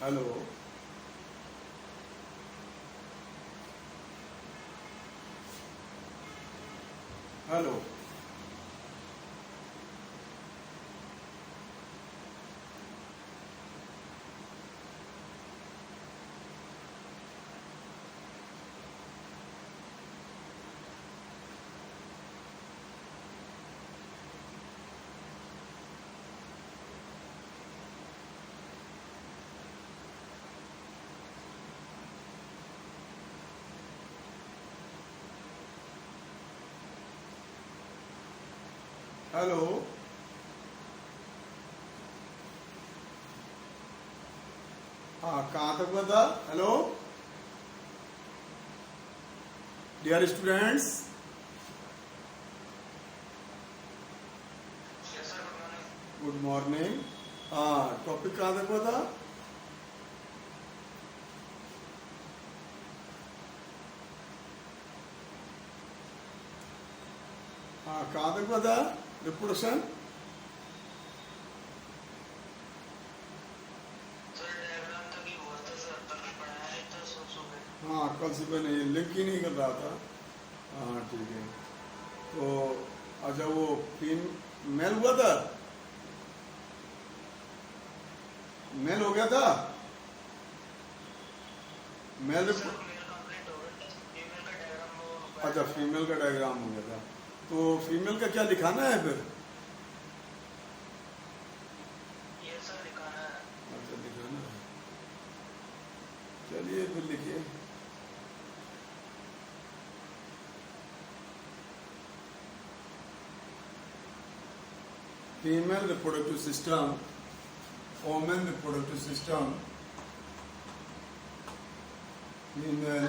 Hello. Hello. Hello. हाँ, कहाँ तक हुआ था? Hello dear students. Good morning. हाँ, टॉपिक कहाँ तक हुआ था? हाँ, कहाँ तक हुआ था? रिप्रोडक्शन। हाँ, कल सुबह नहीं, लिंक ही नहीं कर रहा था। हाँ ठीक है। तो अच्छा, वो मेल हुआ था? मेल हो गया था? मेल। अच्छा, फीमेल का डायग्राम हो गया था। तो फीमेल का क्या दिखाना है फिर? अच्छा, दिखाना है। चलिए फिर लिखिए। Female reproductive system, women reproductive system, female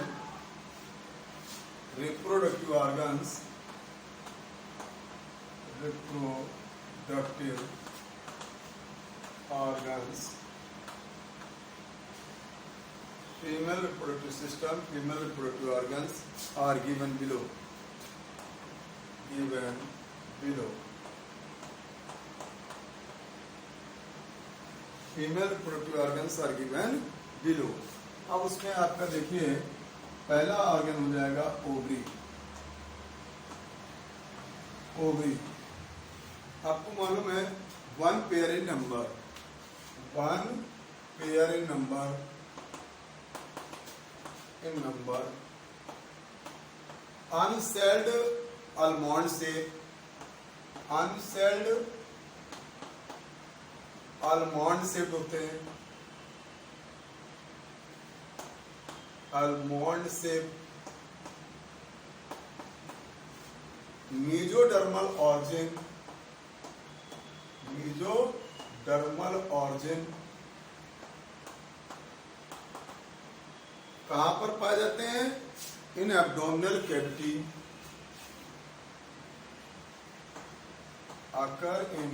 reproductive organs, reproductive organs, female reproductive system, female reproductive organs are given below. Given below. Female reproductive organs are given below. अब उसमें आपका देखिए, पहला ऑर्गन हो जाएगा ओवरी। ओवरी आपको मालूम है, वन पेयर इन नंबर, वन पेयर इन नंबर, अनसेल्ड आलमंड से, अनसेल्ड आलमंड से होते हैं, आलमंड से, मीजोडर्मल ऑर्जिन, मीजोडर्मल ऑर्जिन कहां पर पाए जाते हैं? इन एब्डोमिनल कैविटी, आकर इन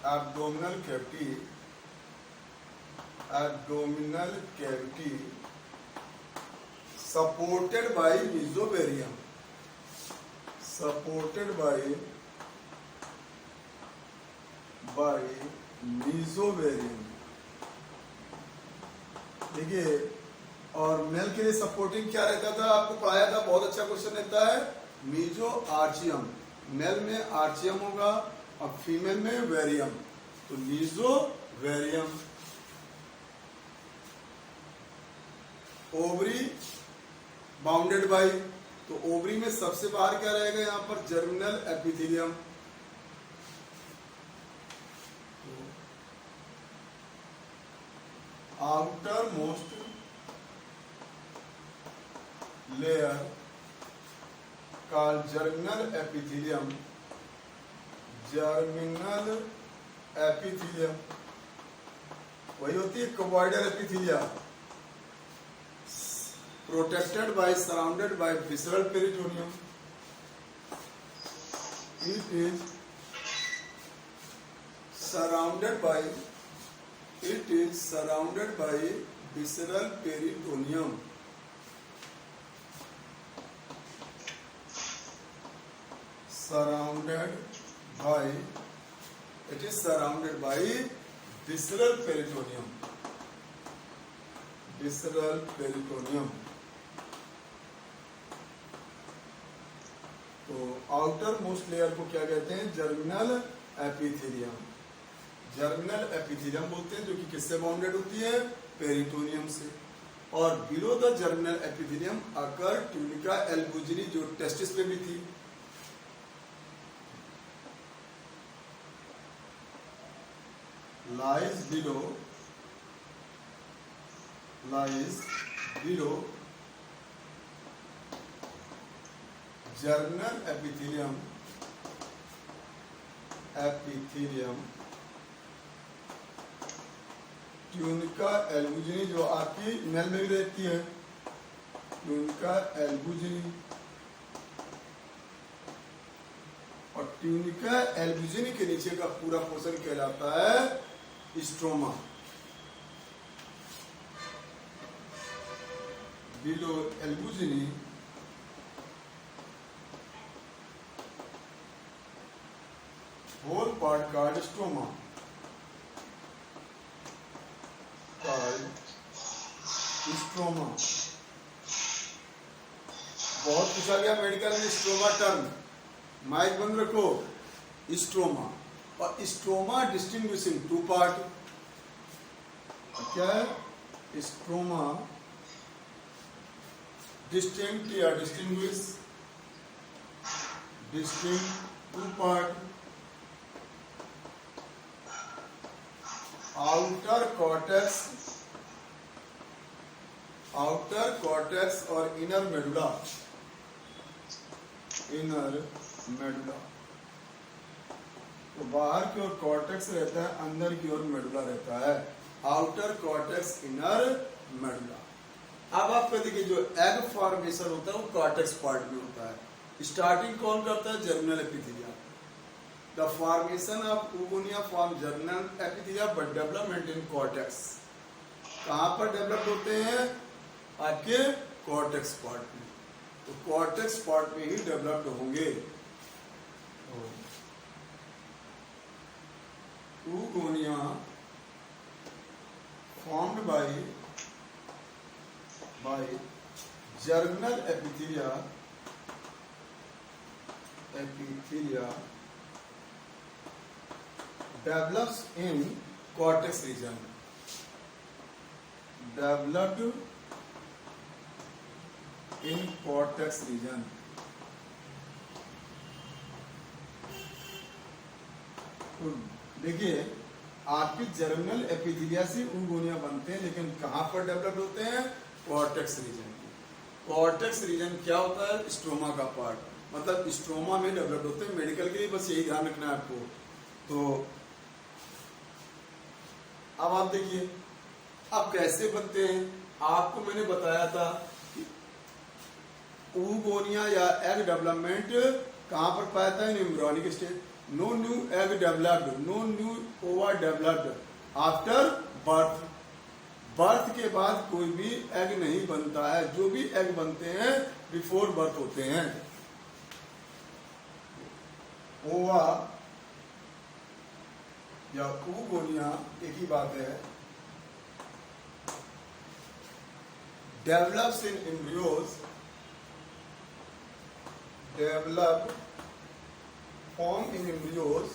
abdominal cavity, abdominal cavity supported by mesothelium, supported by mesothelium। देखिए, और मेल के लिए सपोर्टिंग क्या रहता था? आपको पढ़ाया था, बहुत अच्छा क्वेश्चन रहता है। मीजो आर्चियम, मेल में आर्चियम होगा और फीमेल में वेरियम, तो mesovarium. Ovary bounded by, तो ओवरी में सबसे बाहर क्या रहेगा? यहां पर germinal epithelium, outer most layer called germinal epithelium, germinal epithelium वही होती है cuboidal epithelia, protected by, surrounded by visceral peritoneum. It is surrounded by visceral peritoneum. It is surrounded by visceral peritoneum. Visceral peritoneum. तो outer most layer को क्या कहते हैं? Germinal epithelium. Germinal epithelium बोलते हैं, जो कि किससे बाउंडेड होती है? पेरिटोनियम से। और below the germinal epithelium occur tunica albuginea, जो टेस्टिस पे भी थी। lies below germinal epithelium tunica albuginea, जो आपकी मेल में भी रहती है, ट्यूनिका एल्बुजिनी। और ट्यूनिका एल्बुजिनी के नीचे का पूरा पोर्शन कहलाता है stroma. Below albuginea whole part called stroma, stroma. बहुत पूछा गया मेडिकल में स्ट्रोमा टर्म, माइक बंद रखो। स्ट्रोमा, और स्ट्रोमा डिस्टिंग्विशिंग टू पार्ट। क्या है? स्ट्रोमा डिस्टिंक्ट या distinguish, distinct two part. Outer cortex और इनर मेडुला। तो बाहर की ओर कॉर्टेक्स रहता है, अंदर की ओर मेडुला रहता है। Outer cortex, inner medulla. अब आप देखिए, जो एग फॉर्मेशन होता है वो कॉर्टेक्स पार्ट में होता है। स्टार्टिंग कौन करता है? Germinal epithelium. The formation of oogonia form germinal epithelium but development in cortex. कहां पर डेवलप होते हैं? आपके कॉर्टेक्स पार्ट में। तो कॉर्टेक्स पार्ट में ही डेवलप्ड होंगे। oogonia formed by germinal epithelia develops in cortex region. Developed in cortex region. देखिए, आपकी जर्मिनल एपिथेलिया से oogonia बनते हैं, लेकिन कहां पर डेवलप होते हैं? Cortex reason. कॉर्टेक्स रीजन क्या होता है? स्ट्रोमा का पार्ट, मतलब स्ट्रोमा में डेवलप होते हैं। मेडिकल के लिए बस यही ध्यान रखना है आपको। तो अब आप देखिए, अब कैसे बनते हैं? आपको मैंने बताया था कि oogonia या एग डेवलपमेंट कहां पर पाया था? In embryonic stage. No new egg developed, no new ova developed after birth. Birth के बाद कोई भी एग नहीं बनता है। जो भी एग बनते हैं बिफोर बर्थ होते हैं। ओवा या oogonia एक ही बात है। Develops in embryos, develop form in embryos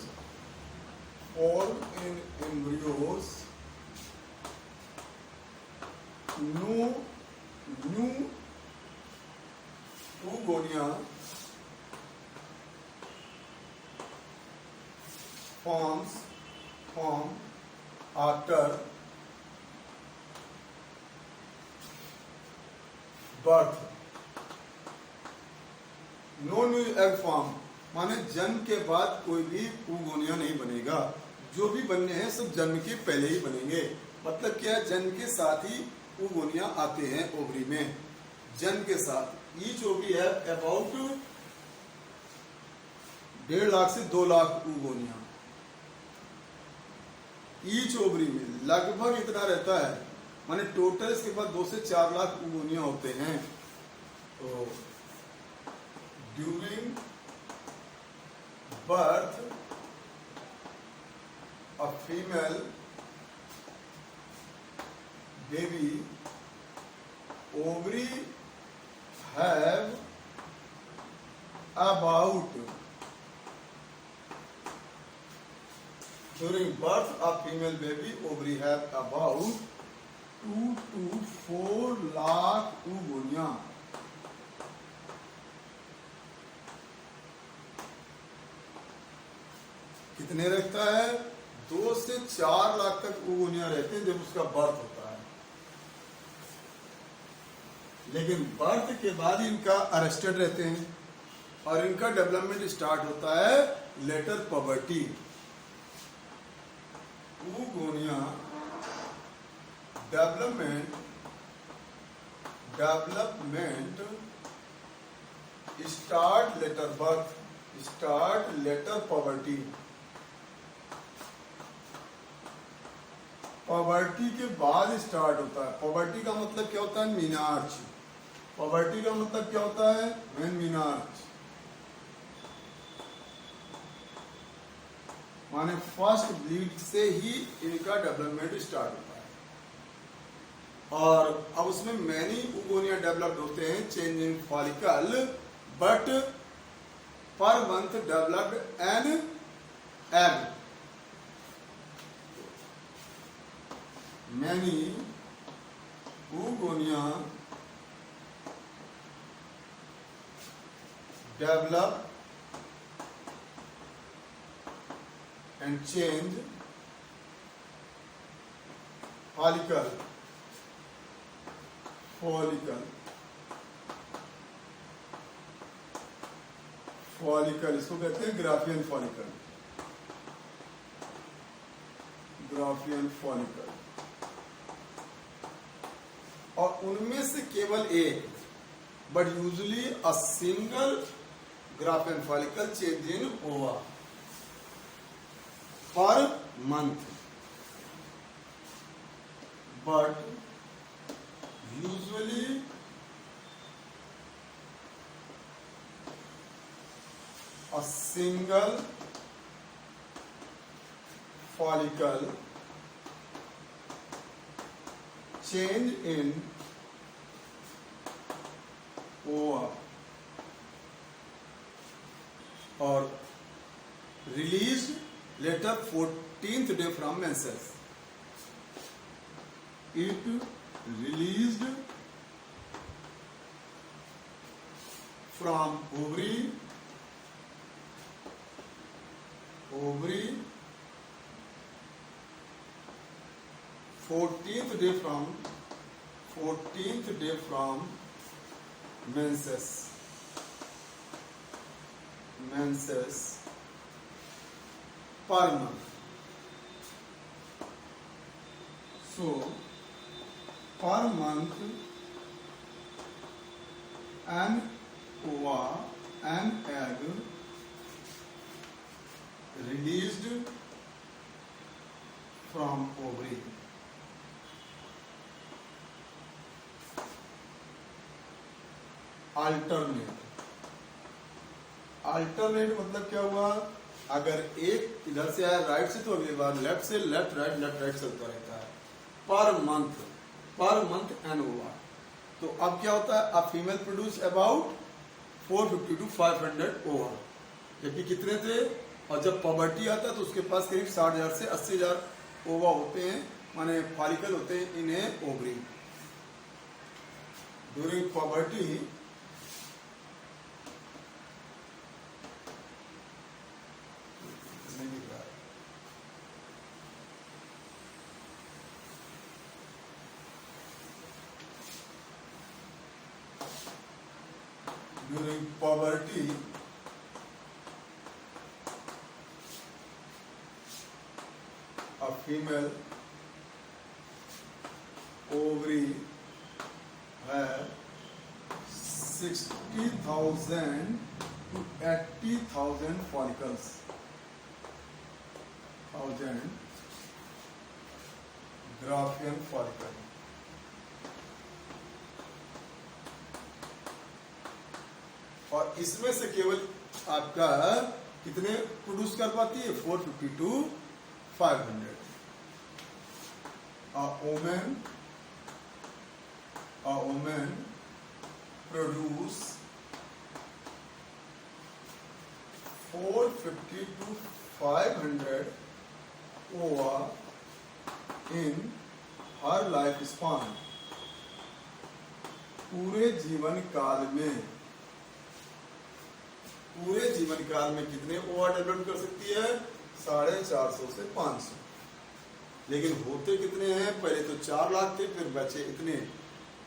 new oogonia form after birth. No new egg form, माने जन्म के बाद कोई भी oogonia नहीं बनेगा। जो भी बनने हैं सब जन्म के पहले ही बनेंगे। मतलब क्या है? जन्म के साथ ही oogonia आते हैं ओवरी में। जन्म के साथ ईच ओवरी है अबाउट 1.5 लाख से 2 लाख oogonia ईच ओवरी में, लगभग इतना रहता है। माने टोटल इसके बाद 2 से 4 लाख oogonia होते हैं। तो during birth a female baby ovary have about during birth of female baby, ovary have about 2 to 4 lakh oogonia. कितने रहता है? 2 से 4 लाख तक oogonia रहते हैं जब उसका बर्थ होता है। लेकिन बर्थ के बाद इनका अरेस्टेड रहते हैं और इनका डेवलपमेंट स्टार्ट होता है later puberty. oogonia development start later birth, start later puberty. Puberty के बाद स्टार्ट होता है। पॉवर्टी का मतलब क्या होता है? मीनार्च। पॉवर्टी का मतलब क्या होता है? व्हेन मीनार्च, माने फर्स्ट ब्लीड से ही इनका डेवलपमेंट स्टार्ट होता है। और अब उसमें मैनी oogonia डेवलप्ड होते हैं, change in follicle, but per month developed an egg. Many oogonia develop and change follicle इसको कहते हैं ग्राफियन फॉलिकल। और उनमें से केवल एक, but usually a single Graafian follicle change in ova per month, but usually a single follicle change in ova or released later 14th day from menses. It released from ovary 14th day from menses per month. So per month an ova, an egg released from ovary. Alternate मतलब क्या हुआ? अगर एक इधर से आया right से तो अगली बार लेफ्ट से लेफ्ट राइट चलता रहता है। पर मंथ एन ओवा। तो अब क्या होता है? अब फीमेल प्रोड्यूस अबाउट 450 to 500 ओवा, जबकि कितने थे? और जब पॉवर्टी आता है तो उसके पास करीब 60,000 से 80,000 ओवा होते हैं, माने फॉलिकल होते हैं इन्हें ovary. During poverty a female ovary have 60,000 to 80,000 follicles. Graafian follicle. और इसमें से केवल आपका कितने प्रोड्यूस कर पाती है? 450 to 500. A woman a woman produce 450 to 500 ova in her life span. पूरे जीवन काल में कितने ओवा डेवलप कर सकती है? 450 से 500। लेकिन होते कितने हैं? पहले तो 4 लाख थे, फिर बचे इतने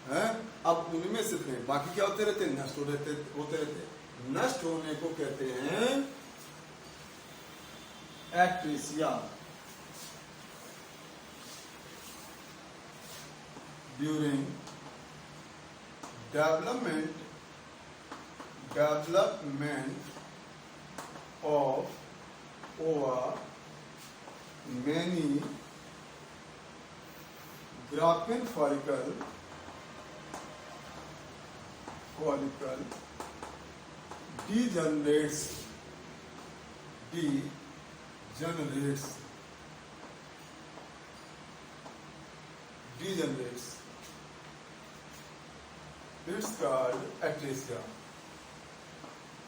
हैं। अब उनमें से इतने बाकी क्या होते रहते? नष्ट होते रहते। नष्ट होने को कहते हैं atresia. During development of ova, many Graafian follicle degenerates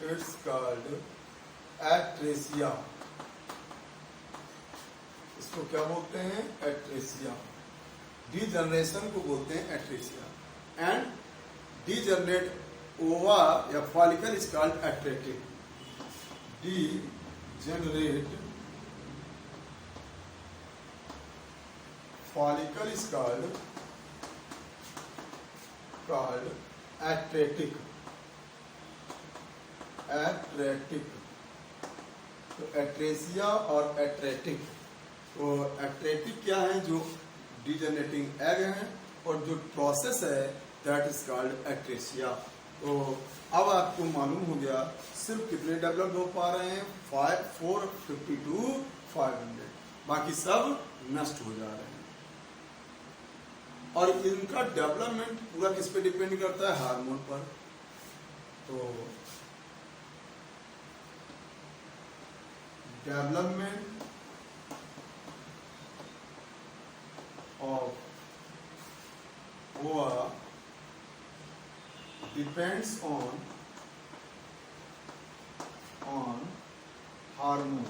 It's called atresia. इसको क्या बोलते हैं? एट्रेसिया। डीजनरेशन को बोलते हैं एट्रेसिया। एंड डीजनरेट ओवा या follicle is called atretic. Degenerate follicle is called atretic. तो एट्रेसिया और एट्रेटिक। तो एट्रेटिक क्या है? जो डिजेनरेटिंग एग है, और जो प्रोसेस है दैट इज कॉल्ड एट्रेसिया। तो अब आपको मालूम हो गया सिर्फ कितने डेवलप हो पा रहे हैं? 450 to 500। बाकी सब नष्ट हो जा रहे हैं। और इनका डेवलपमेंट पूरा किस पे डिपेंड करता है? हार्मोन पर। तो development of ova depends on hormone,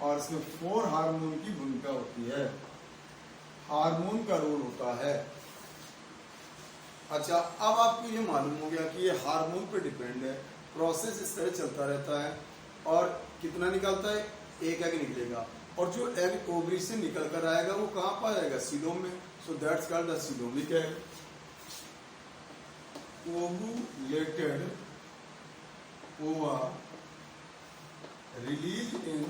और इसमें 4 हार्मोन की भूमिका होती है। हार्मोन का रोल होता है। अच्छा, अब आपको ये मालूम हो गया कि ये हार्मोन पे डिपेंड है। प्रोसेस इस तरह चलता रहता है। और कितना निकलता है? एक एग निकलेगा, और जो एग ओवरी से निकल कर आएगा वो कहाँ पर आएगा? सीलोम में। So that's called the coelomic egg. Ovulated ova release in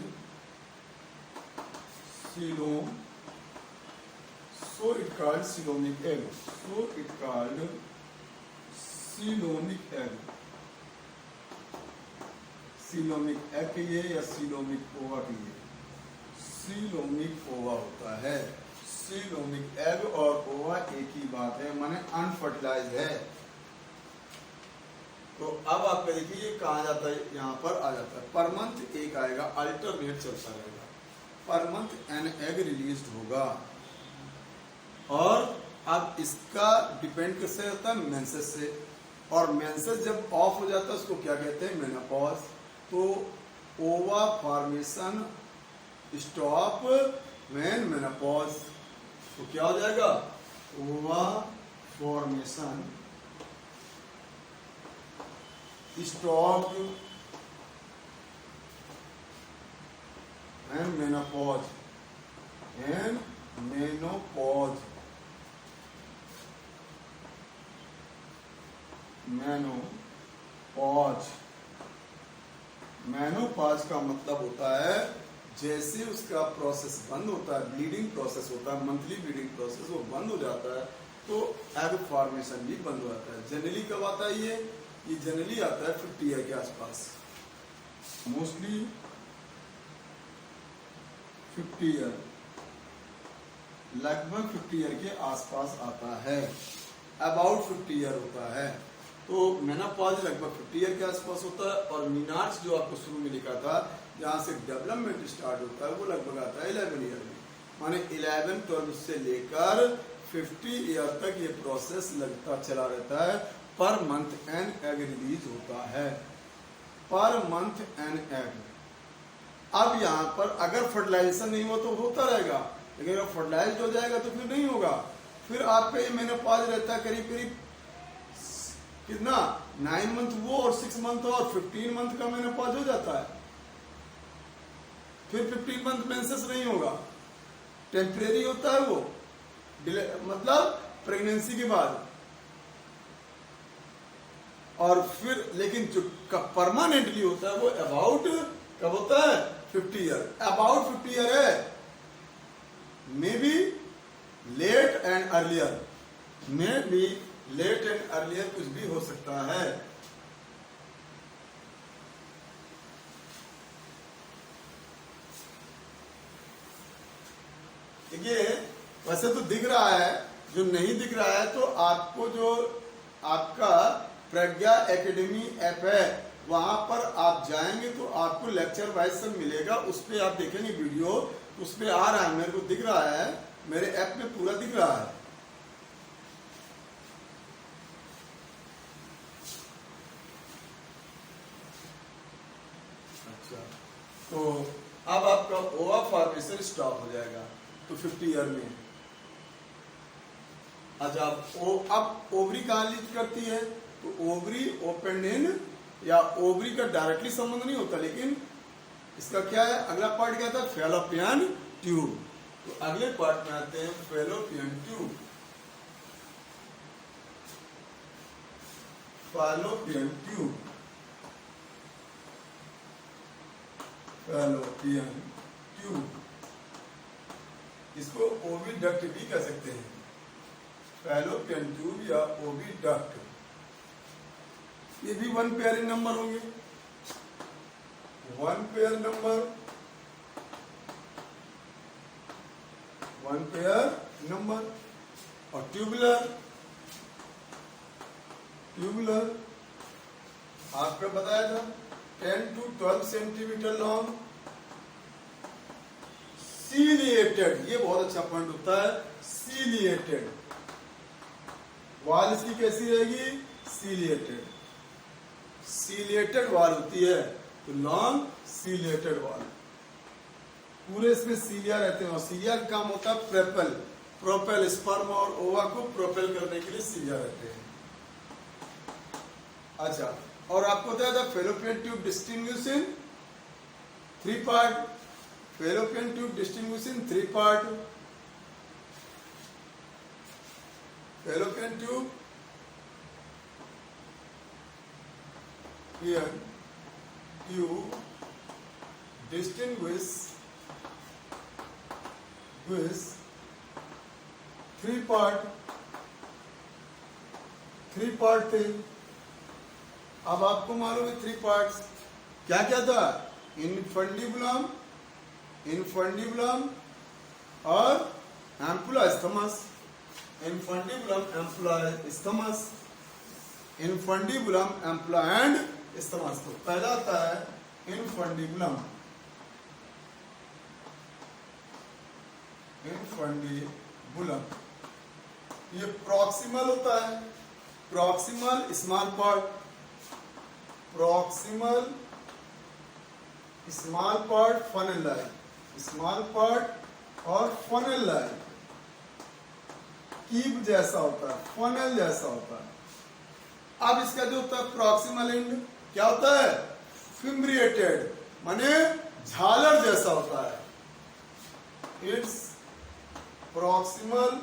coelom, so it called coelomic egg. Coelomic egg के लिए या सीलोमिक ओवा के लिए? सीलोमिक ओवा होता है। सीलोमिक एग और ओवा एक ही बात है, माने अनफर्टिलाइज है। तो अब आप देखिए ये कहाँ जाता है? यहाँ पर आ जाता है। पर मंथ एक आएगा, अल्टरनेट चलता रहेगा। Per month an egg release होगा। और अब इसका डिपेंड किससे होता है? मेंसेस से। और मेंसेस जब ऑफ हो जाता है उसको क्या कहते हैं? मेनोपॉज। तो ओवा फॉर्मेशन स्टॉप व्हेन मेनोपॉज। तो क्या हो जाएगा? ओवा formation stop and menopause. Menopause का मतलब होता है जैसे उसका प्रोसेस बंद होता है, ब्लीडिंग प्रोसेस होता है, मंथली ब्लीडिंग प्रोसेस, वो बंद हो जाता है तो एग फॉर्मेशन भी बंद हो जाता है। जनरली कब आता है ये जनरली आता है 50 ईयर के आसपास। मोस्टली 50 ईयर, लगभग 50 ईयर के आसपास आता है। अबाउट 50 ईयर होता है। तो मेनोपॉज लगभग 50 ईयर के आसपास होता है। और मीनार्स जो आपको शुरू में लिखा था जहां से डेवलपमेंट स्टार्ट होता है वो लगभग आता है 11 ईयर में, माने 11-12 से लेकर 50 ईयर तक ये प्रोसेस लगता चला रहता है। Per month an egg release होता है, पर मंथ एन एग। अब यहाँ पर अगर फर्टिलाइजेशन नहीं हुआ तो होता रहेगा, लेकिन अगर फर्टिलाइज हो जाएगा तो फिर नहीं होगा। फिर आपका ये मेनोपॉज रहता है करीब करीब कितना 9 मंथ वो और 6 मंथ और 15 मंथ का मेनोपॉज हो जाता है। फिर 15 मंथ मेंसेस नहीं होगा, टेम्परेरी होता है वो, मतलब प्रेगनेंसी के बाद। और फिर लेकिन जो परमानेंटली होता है वो अबाउट कब होता है 50 ईयर, अबाउट 50 ईयर है। May be late and earlier, may be late and earlier कुछ भी हो सकता है। देखिए वैसे तो दिख रहा है, जो नहीं दिख रहा है तो आपको जो आपका प्रज्ञा एकेडमी ऐप है वहां पर आप जाएंगे तो आपको लेक्चर वाइज सब मिलेगा, उस पर आप देखेंगे वीडियो, उस पर आ रहा है, मेरे को दिख रहा है, मेरे ऐप में पूरा दिख रहा है। अच्छा, तो अब आपका ओवा फॉर्मेशन स्टॉप हो जाएगा तो 50 ईयर में। अच्छा, अब ओवरी कहां लीड करती है, तो ओवरी ओपन इन या ओवरी का डायरेक्टली संबंध नहीं होता, लेकिन इसका क्या है, अगला पार्ट क्या था, फैलोपियन ट्यूब। तो अगले पार्ट में आते हैं fallopian tube. Fallopian tube, fallopian tube, इसको ओविडक्ट भी कह सकते हैं, फैलोपियन ट्यूब या ओविडक्ट। ये भी 1 पेयर इन नंबर होंगे, 1 पेयर नंबर, 1 पेयर नंबर। और ट्यूबुलर, ट्यूबुलर आपका बताया था 10 to 12 सेंटीमीटर लॉन्ग, सीलिएटेड, ये बहुत अच्छा पॉइंट होता है, सीलिएटेड। वाल इसकी कैसी रहेगी, सीलिएटेड, सीलिएटेड वाल होती है, तो लॉन्ग सीलिएटेड वाल। पूरे इसमें सीलिया रहते हैं और सीलिया का काम होता है प्रोपेल, प्रोपेल स्पर्म और ओवा को प्रोपेल करने के लिए सीलिया रहते हैं। अच्छा, और आपको बताया था fallopian tube distinguish in 3 part, fallopian tube distinguish in 3 part. Fallopian tube here tube distinguish with 3 part थे। अब आपको मालूम है 3 पार्ट्स क्या क्या था, इनफंडिबुलम, इनफंडिबुलम और ampulla isthmus, infundibulum ampulla isthmus, infundibulum ampulla and isthmus. तो पहला आता है इनफंडिबुलम, इनफंडिबुलम, ये प्रॉक्सिमल होता है, proximal small part, proximal small part funnel line, small part और फनल लाइन, कीब जैसा होता है, फनल जैसा होता है। अब इसका जो होता है प्रॉक्सिमल एंड क्या होता है, फिम्ब्रिएटेड, माने झालर जैसा होता है। इट्स प्रॉक्सिमल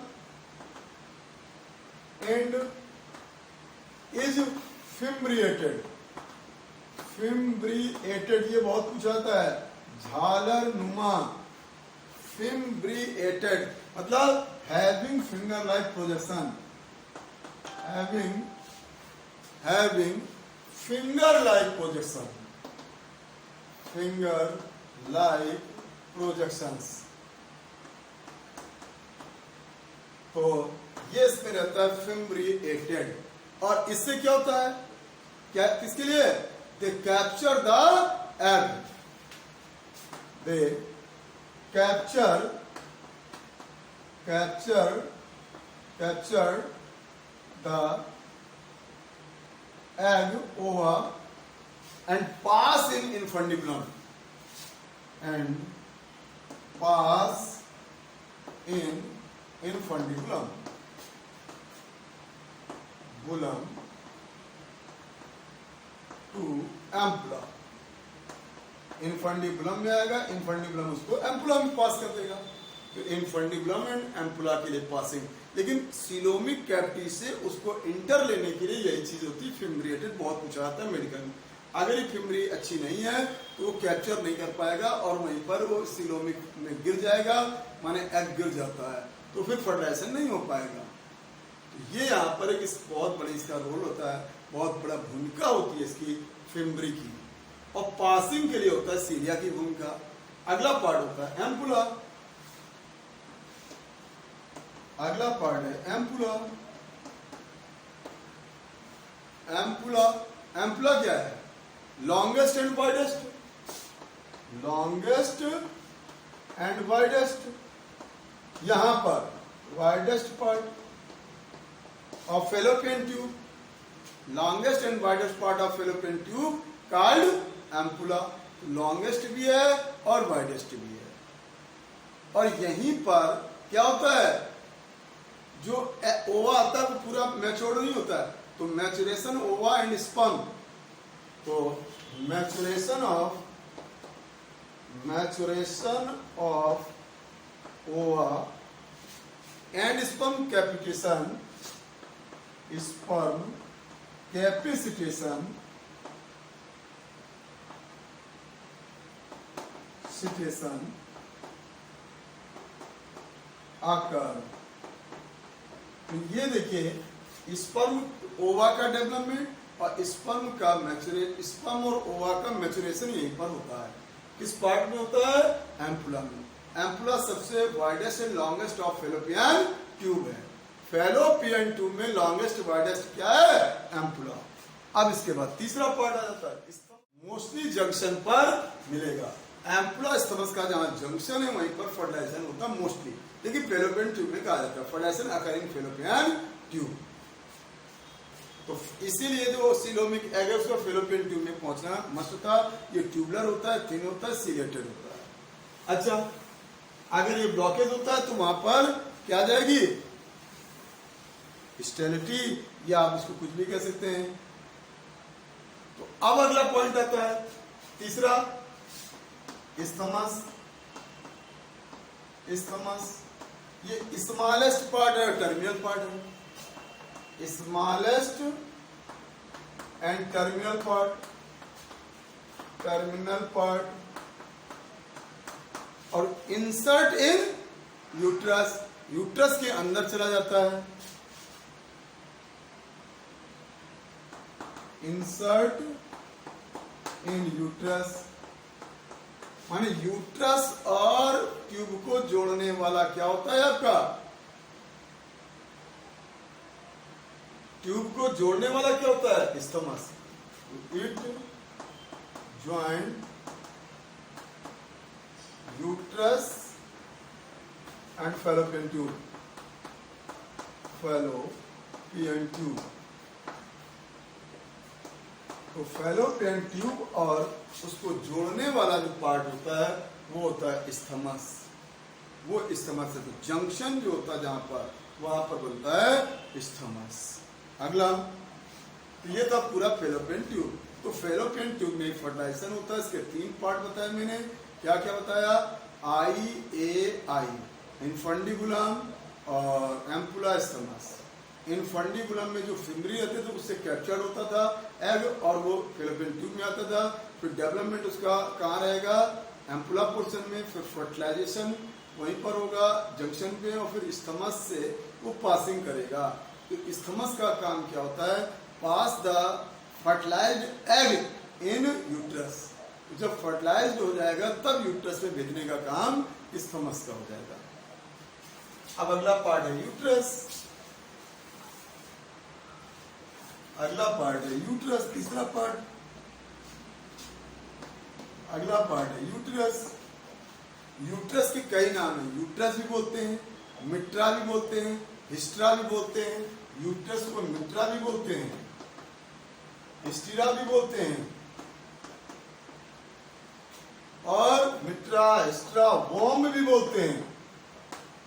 एंड इज फिम्ब्रिएटेड, फिम्ब्रिएटेड ये बहुत पूछा जाता है, झालर नुमा, फिम्ब्रिएटेड मतलब having finger like projection, having finger like projection, finger like projections। तो ये इसमें रहता है फिम्ब्रिएटेड। और इससे क्या होता है, क्या किसके लिए, they capture the egg, they capture captured the egg ova and pass in infundibulum and pass in infundibulum bulum to ampulla. Infundibulum में आएगा, इनफंडिबुलम उसको एम्पुला में पास कर देगा। तो इनफंडिबुलम एंड एम्पुला के लिए पासिंग। लेकिन सीलोमिक कैविटी से उसको इंटर लेने के लिए यही चीज होती है, फिम्ब्रिएटेड। बहुत पूछा आता है मेडिकल में। अगर ये फिम्ब्री अच्छी नहीं है तो वो कैप्चर नहीं कर पाएगा और वहीं पर वो सीलोमिक में गिर जाएगा, माने एग गिर जाता है, तो फिर फर्टिलाइजेशन नहीं हो पाएगा। तो ये यहाँ पर एक बहुत बड़ी इसका रोल होता है, बहुत बड़ा भूमिका होती है इसकी फिम्ब्री की। और पासिंग के लिए होता है सीलिया की भूमिका। अगला पार्ट होता है एम्पुला। अगला पार्ट है एम्पुला। एम्पुला, एम्पुला क्या है? Longest and widest, longest and widest. यहां पर widest part of fallopian tube, longest and widest part of fallopian tube called ampulla. Longest भी है और वाइडेस्ट भी है। और यहीं पर क्या होता है, जो ओवा आता है वो पूरा मैच्योर्ड नहीं होता है, तो मैचुरेशन ओवा एंड स्पर्म, तो मैचुरेशन ऑफ ओवा and sperm capitation, sperm capacitation आकर। तो ये देखिए स्पर्म ओवा का डेवलपमेंट और स्पर्म और ओवा का मैचुरेशन यहीं पर होता है। किस पार्ट में होता है? एम्पुला में। एम्पुला सबसे widest and longest of fallopian tube है। फेलोपियन ट्यूब में लॉन्गेस्ट वाइडेस्ट क्या है? एम्पुला। अब इसके बाद तीसरा पार्ट आ जाता है, मोस्टली जंक्शन पर मिलेगा। एम्पुला स्तमस का जहां जंक्शन है वहीं पर फर्टिलाइजेशन होता है मोस्टली, लेकिन फेलोपियन ट्यूब में कहा जाता है फर्टिलाइजेशन अकरिंग फेलोपियन ट्यूब। तो इसीलिए जो सीलोमिक एग है उसको फेलोपियन ट्यूब में पहुंचना मस्ट होता है। ये ट्यूबुलर होता है, थिन होता है, सीलेटेड होता है। अच्छा, अगर ये ब्लॉकेज होता है तो वहां पर क्या जाएगी? स्टेरिलिटी, या आप इसको कुछ भी कह सकते हैं। तो अब अगला पॉइंट आता है तीसरा, इस्थमस। इस्थमस ये स्मॉलेस्ट पार्ट है, टर्मिनल पार्ट है। स्मॉलेस्ट एंड टर्मिनल पार्ट, और इंसर्ट इन यूट्रस, यूट्रस के अंदर चला जाता है। इंसर्ट इन यूट्रस माने यूट्रस और ट्यूब को जोड़ने वाला क्या होता है आपका? ट्यूब को जोड़ने वाला क्या होता है? Isthmus. It join uterus and fallopian tube, fallopian tube. तो फेलोपियन ट्यूब और उसको जोड़ने वाला जो पार्ट होता है वो होता है इस्थमस। वो इस्थमस है, तो जंक्शन जो होता है जहां पर, वहां पर बनता है इस्थमस। अगला, तो ये था पूरा फेलोपियन ट्यूब। तो फेलोपियन ट्यूब में फर्टिलाइजेशन होता है। इसके 3 पार्ट बताए मैंने। क्या क्या बताया? आई, इनफंडिबुलम और एम्पुला स्टमस। इनफंडिबुलम में जो फिम्ब्री रहते थे उससे कैप्चर्ड होता था एग और वो फेलोपियन ट्यूब में आता था। फिर डेवलपमेंट उसका कहाँ रहेगा? एम्पुला पोर्शन में। फिर फर्टिलाइजेशन वहीं पर होगा जंक्शन पे, और फिर स्टमस से वो पासिंग करेगा। तो स्टमस का काम क्या होता है? Pass the fertilized egg in uterus. जब फर्टिलाइज्ड हो जाएगा तब यूट्रस में भेजने का काम स्टमस का हो जाएगा। अब अगला पार्ट है यूट्रस। अगला पार्ट है यूट्रस, तीसरा पार्ट। अगला पार्ट है यूट्रस। यूट्रस के कई नाम हैं। यूट्रस भी बोलते हैं, मिट्रा भी बोलते हैं, हिस्ट्रा भी बोलते हैं, यूट्रस को मिट्रा भी बोलते हैं, हिस्टीरा भी बोलते हैं, और मिट्रा, हिस्ट्रा, वॉर्म भी बोलते हैं।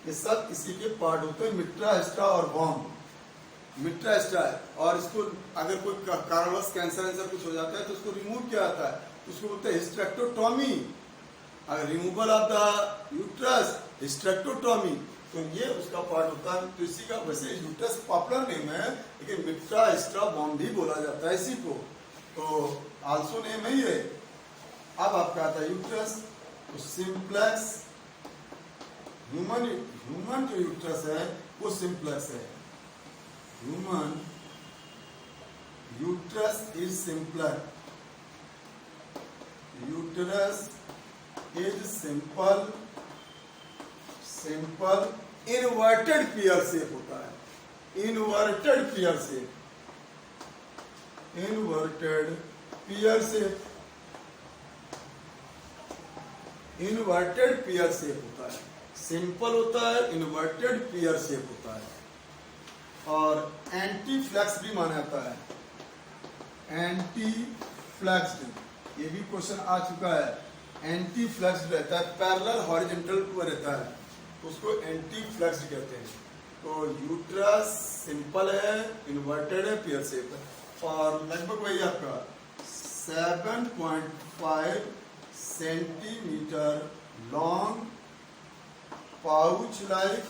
ये सब इसी के पार्ट होते हैं, मिट्रा, हिस्ट्रा और वॉर्म। मिट्रा, हिस्ट्रा है, और इसको अगर कोई कारणवश कैंसर वैंसर कुछ हो जाता है तो उसको रिमूव किया जाता है, तो उसको बोलते हैं हिस्टेक्टोटॉमी। अगर रिमूवल ऑफ द यूट्रस, हिस्टेक्टोटॉमी, तो ये उसका पार्ट होता है। तो इसी का वैसे यूट्रस पॉपुलर नेम है, लेकिन मिट्रा, हिस्ट्रा, वॉर्म भी बोला जाता है इसी को, तो आल्सो नेम है ये। अब आपका आता है यूट्रस, तो सिंप्लेक्स, ह्यूमन जो यूट्रस है वो सिंप्लेक्स है। Human uterus is simplex, uterus is simple, simple inverted pear shape होता है, inverted pear shape, inverted pear shape, inverted pear shape होता है, सिंपल होता है, इनवर्टेड पेयर शेप होता है। और एंटी फ्लेक्स भी माना जाता है, एंटी फ्लेक्स्ड, ये भी क्वेश्चन आ चुका है। एंटी फ्लेक्स्ड रहता है, पैरेलल हॉरिजॉन्टल पर रहता है, उसको एंटी फ्लेक्स्ड कहते हैं। तो यूट्रस सिंपल है, इन्वर्टेड है, पेयर शेप है, और लगभग वही आपका 7.5 सेंटीमीटर लॉन्ग, पाउच लाइक,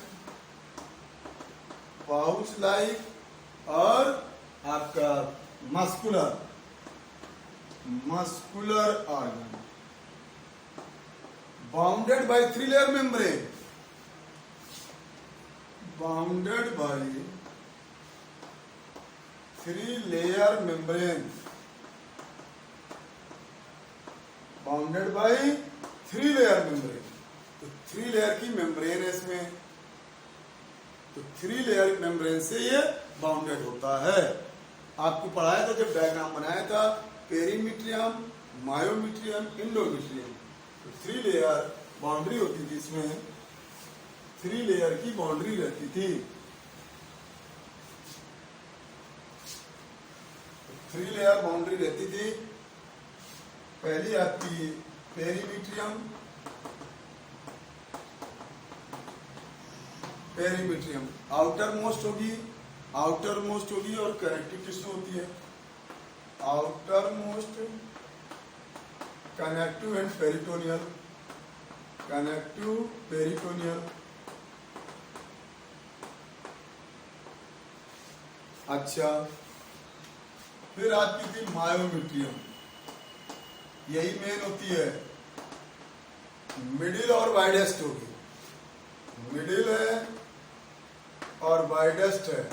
और आपका muscular organ, bounded by 3 layer membrane, bounded by 3 layer membrane, bounded by 3 layer membrane. तो 3 लेयर की मेम्ब्रेन है इसमें, तो 3 लेयर मेम्ब्रेन से ये बाउंडेड होता है। आपको पढ़ाया था जब डायग्राम बनाया था, पेरीमीट्रियम, मायोमीट्रियम, इंडोमीट्रियम, तो 3 लेयर बाउंड्री होती थी इसमें, 3 लेयर की बाउंड्री रहती थी। 3 लेयर बाउंड्री रहती थी। पहली आपकी पेरीमीट्रियम, पेरीमीट्रियम आउटर मोस्ट होगी, और कनेक्टिव टिश्यू होती है, outer most, connective and peritoneal, connective, peritoneal. अच्छा, फिर आपकी थी मायोमीट्रियम, यही मेन होती है, मिडिल और वाइडेस्ट होगी, मिडिल है और वाइडेस्ट है,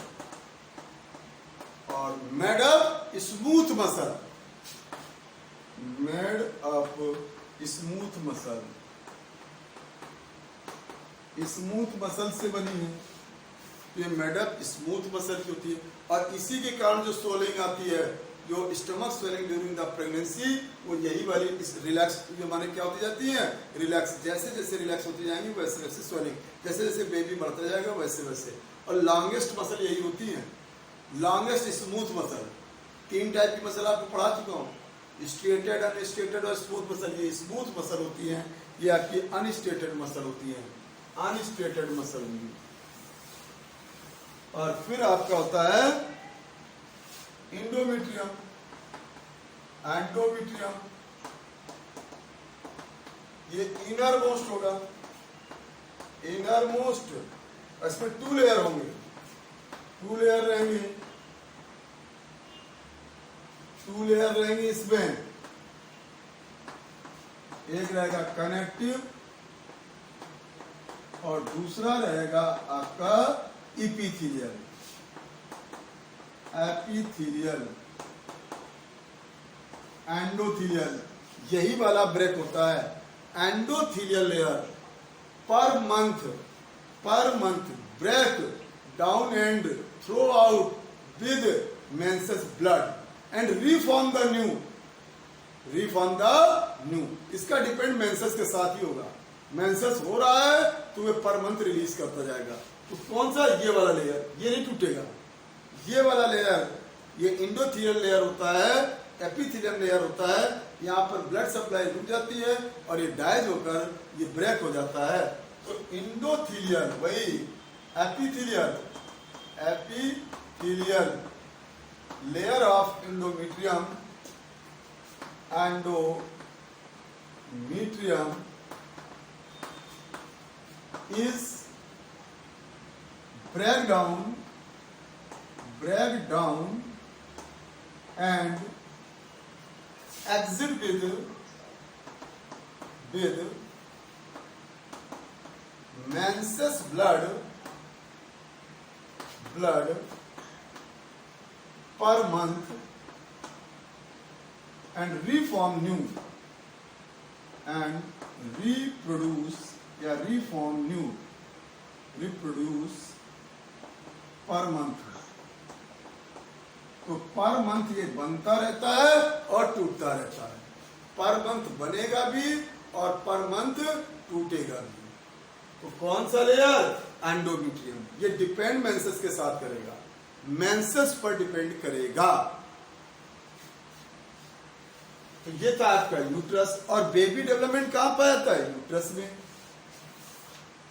और made up smooth muscle, made up smooth muscle, smooth muscle से बनी है, तो ये मेड अप स्मूथ मसल की होती है। और इसी के कारण जो स्वेलिंग आती है, जो stomach swelling during the pregnancy, वो यही वाली रिलैक्स, जो माने क्या होती जाती है, रिलैक्स, जैसे जैसे रिलैक्स होती जाएंगी वैसे वैसे स्वेलिंग, जैसे जैसे बेबी बढ़ता जाएगा वैसे वैसे। और लॉन्गेस्ट मसल यही होती है, लॉन्गेस्ट स्मूथ मसल। 3 टाइप की मसल आपको पढ़ा चुका हूँ, स्ट्रेटेड, अनस्ट्रेटेड और स्मूथ मसल। ये स्मूथ मसल होती है, ये आपकी अनस्ट्रेटेड मसल होती है, अनस्ट्रेटेड मसल। और फिर आपका होता है इंडोमीट्रियम, एंडोमीट्रियम, ये इनर मोस्ट होगा, इनर मोस्ट, इसमें 2 लेयर होंगे, 2 लेयर रहेंगे, 2 लेयर रहेंगे इसमें। एक रहेगा कनेक्टिव और दूसरा रहेगा आपका इपीथीलियल, एपीथीलियल, एंडोथीलियल, यही वाला ब्रेक होता है। एंडोथीलियल लेयर पर month break down and throw out with menses blood and reform the new. इसका डिपेंड मेंसेस के साथ ही होगा। मेंसेस हो रहा है तो वे पर मंथ रिलीज करता जाएगा, तो कौन सा? ये वाला लेयर, ये नहीं टूटेगा। ये वाला लेयर, ये इंडोथीलियल लेयर होता है, एपिथेलियम लेयर होता है। यहाँ पर ब्लड सप्लाई रुक जाती है और ये डाइज होकर ये ब्रेक हो जाता है। तो इंडोथीलियल वही epithelial layer of endometrium is break down and exit with menses blood per month and reform new and reproduce per month. तो पर मंथ ये बनता रहता है और टूटता रहता है। पर मंथ बनेगा भी और पर मंथ टूटेगा भी। तो कौन सा लेयर? एंडोमेट्रियम। ये डिपेंड मेंसेस के साथ करेगा, मेंसेस पर डिपेंड करेगा। तो ये था आपका यूट्रस। और बेबी डेवलपमेंट कहां पाया जाता है? यूट्रस में।